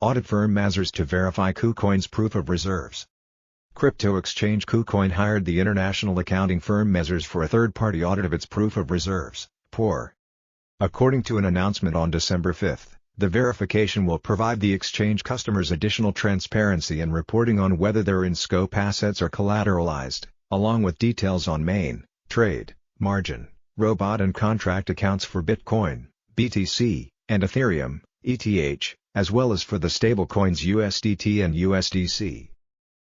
Audit firm Mazars to verify Kucoin's proof of reserves. Crypto exchange Kucoin hired the international accounting firm Mazars for a third-party audit of its proof of reserves, POR. According to an announcement on December 5, the verification will provide the exchange customers additional transparency and reporting on whether their in-scope assets are collateralized, along with details on main, trade, margin, robot and contract accounts for Bitcoin, BTC, and Ethereum, ETH, as well as for the stablecoins USDT and USDC.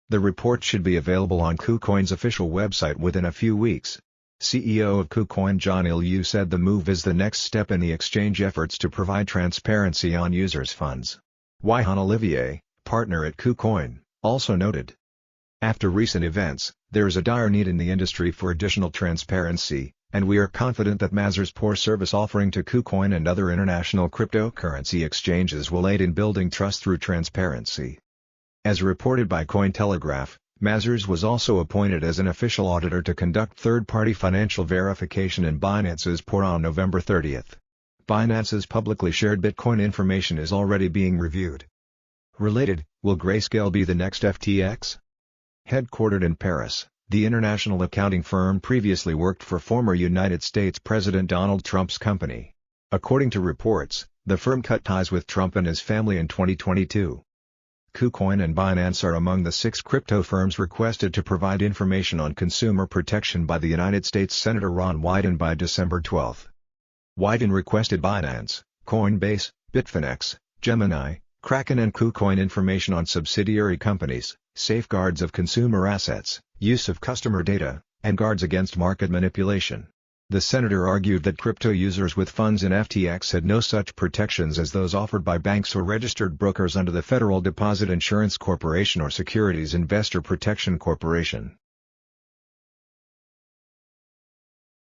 The report should be available on Kucoin's official website within a few weeks. CEO of Kucoin John Liu said the move is the next step in the exchange efforts to provide transparency on users' funds. Wyhan Olivier, partner at Kucoin, also noted. After recent events, there is a dire need in the industry for additional transparency, and we are confident that Mazars' POR service offering to Kucoin and other international cryptocurrency exchanges will aid in building trust through transparency. As reported by Cointelegraph, Mazars was also appointed as an official auditor to conduct third-party financial verification in Binance's POR on November 30. Binance's publicly shared Bitcoin information is already being reviewed. Related, will Grayscale be the next FTX? Headquartered in Paris, the international accounting firm previously worked for former United States President Donald Trump's company. According to reports, the firm cut ties with Trump and his family in 2022. Kucoin and Binance are among the 6 crypto firms requested to provide information on consumer protection by the United States Senator Ron Wyden by December 12. Wyden requested Binance, Coinbase, Bitfinex, Gemini, Kraken and Kucoin information on subsidiary companies, safeguards of consumer assets, use of customer data, and guards against market manipulation. The senator argued that crypto users with funds in FTX had no such protections as those offered by banks or registered brokers under the Federal Deposit Insurance Corporation or Securities Investor Protection Corporation.